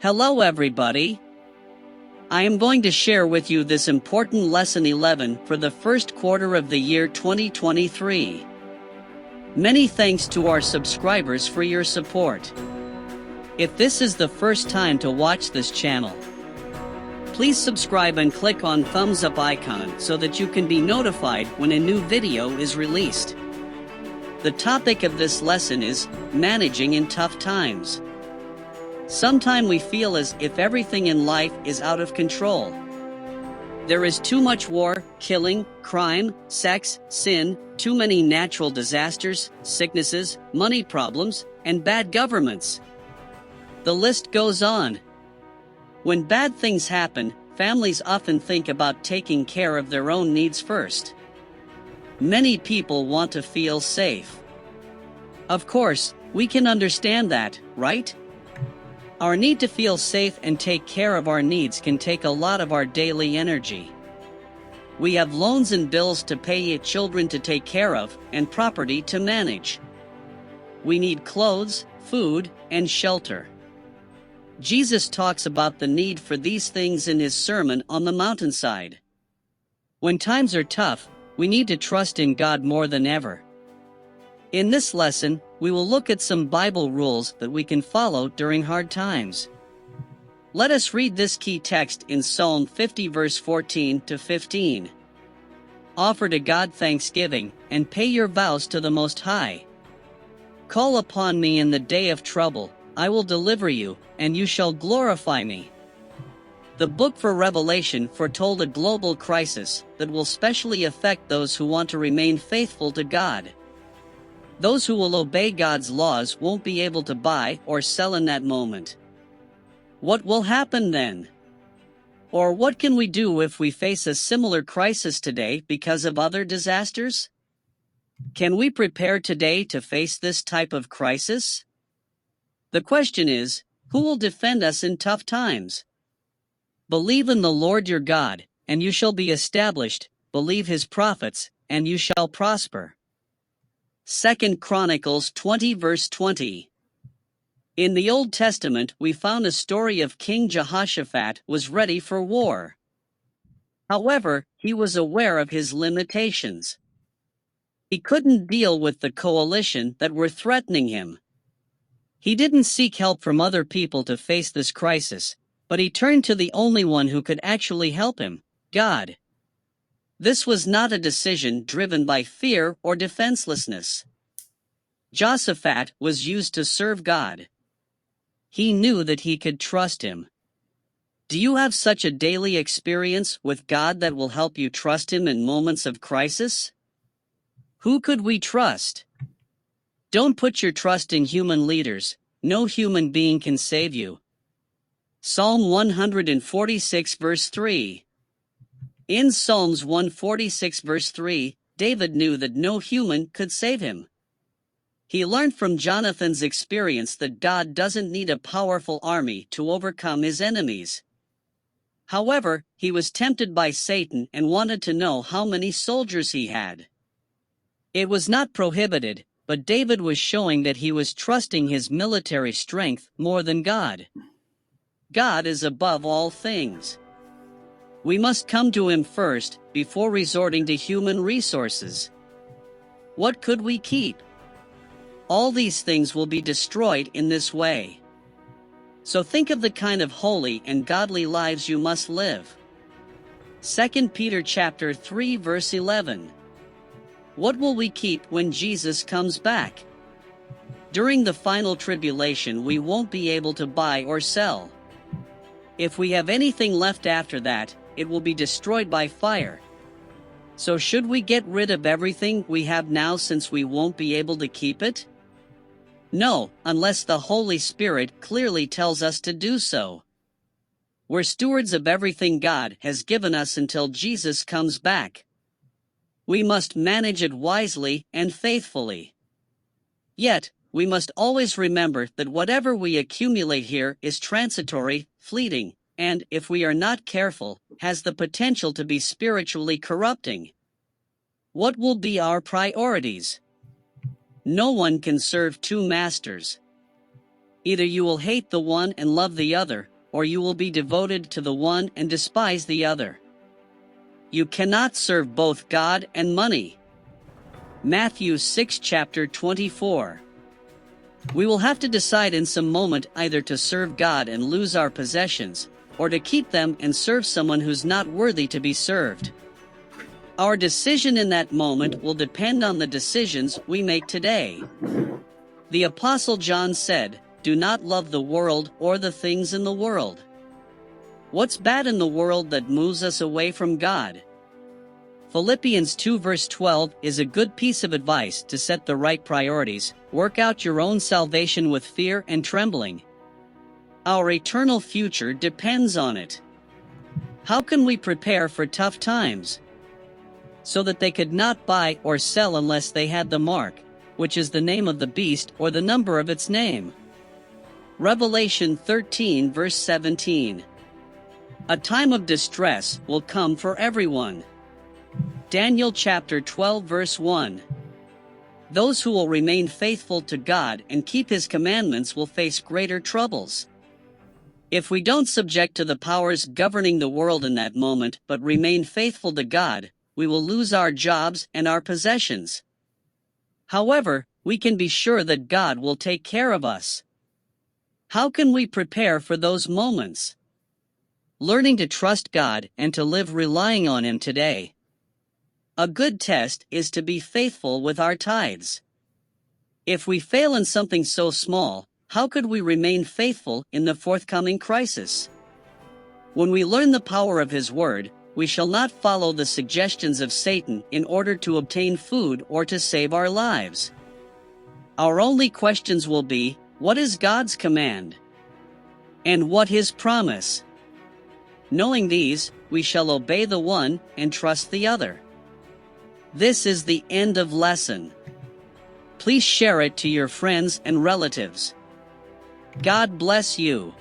Hello everybody. I am going to share with you this important lesson 11 for the first quarter of the year 2023. Many thanks to our subscribers for your support. If this is the first time to watch this channel, please subscribe and click on thumbs up icon so that you can be notified when a new video is released. The topic of this lesson is managing in tough times. Sometimes we feel as if everything in life is out of control. There is too much war, killing, crime, sex, sin, too many natural disasters, sicknesses, money problems, and bad governments. The list goes on. When bad things happen, families often think about taking care of their own needs first. Many people want to feel safe. Of course, we can understand that, right? Our need to feel safe and take care of our needs can take a lot of our daily energy. We have loans and bills to pay, children to take care of, and property to manage. We need clothes, food, and shelter. Jesus talks about the need for these things in his Sermon on the Mountainside. When times are tough, we need to trust in God more than ever. In this lesson, we will look at some Bible rules that we can follow during hard times. Let us read this key text in Psalm 50 verse 14 to 15. Offer to God thanksgiving, and pay your vows to the Most High. Call upon me in the day of trouble, I will deliver you, and you shall glorify me. The book for Revelation foretold a global crisis that will specially affect those who want to remain faithful to God. Those who will obey God's laws won't be able to buy or sell in that moment. What will happen then? Or what can we do if we face a similar crisis today because of other disasters? Can we prepare today to face this type of crisis? The question is, who will defend us in tough times? Believe in the Lord your God, and you shall be established. Believe his prophets, and you shall prosper. 2 Chronicles 20 verse 20. In the Old Testament, we found a story of King Jehoshaphat was ready for war. However, he was aware of his limitations. He couldn't deal with the coalition that were threatening him. He didn't seek help from other people to face this crisis, but he turned to the only one who could actually help him, God. This was not a decision driven by fear or defenselessness. Jehoshaphat was used to serve God. He knew that he could trust him. Do you have such a daily experience with God that will help you trust him in moments of crisis? Who could we trust? Don't put your trust in human leaders. No human being can save you. Psalm 146 verse 3. In Psalms 146 verse 3, David knew that no human could save him. He learned from Jonathan's experience that God doesn't need a powerful army to overcome his enemies. However, he was tempted by Satan and wanted to know how many soldiers he had. It was not prohibited, but David was showing that he was trusting his military strength more than God. God is above all things. We must come to him first before resorting to human resources. What could we keep? All these things will be destroyed in this way. So think of the kind of holy and godly lives you must live. 2 Peter chapter 3 verse 11. What will we keep when Jesus comes back? During the final tribulation, we won't be able to buy or sell. If we have anything left after that, it will be destroyed by fire. So should we get rid of everything we have now since we won't be able to keep it? No, unless the Holy Spirit clearly tells us to do so. We're stewards of everything God has given us until Jesus comes back. We must manage it wisely and faithfully. Yet, we must always remember that whatever we accumulate here is transitory, fleeting, and, if we are not careful, has the potential to be spiritually corrupting. What will be our priorities? No one can serve two masters. Either you will hate the one and love the other, or you will be devoted to the one and despise the other. You cannot serve both God and money. Matthew 6 chapter 24. We will have to decide in some moment either to serve God and lose our possessions, or to keep them and serve someone who's not worthy to be served. Our decision in that moment will depend on the decisions we make today. The Apostle John said, "Do not love the world or the things in the world." What's bad in the world that moves us away from God? Philippians 2 verse 12 is a good piece of advice to set the right priorities, work out your own salvation with fear and trembling. Our eternal future depends on it. How can we prepare for tough times? So that they could not buy or sell unless they had the mark, which is the name of the beast or the number of its name. Revelation 13 verse 17. A time of distress will come for everyone. Daniel chapter 12 verse 1. Those who will remain faithful to God and keep His commandments will face greater troubles. If we don't subject to the powers governing the world in that moment but remain faithful to God, we will lose our jobs and our possessions. However, we can be sure that God will take care of us. How can we prepare for those moments? Learning to trust God and to live relying on Him today. A good test is to be faithful with our tithes. If we fail in something so small, how could we remain faithful in the forthcoming crisis? When we learn the power of His Word, we shall not follow the suggestions of Satan in order to obtain food or to save our lives. Our only questions will be, what is God's command? And what His promise? Knowing these, we shall obey the one and trust the other. This is the end of lesson. Please share it to your friends and relatives. God bless you.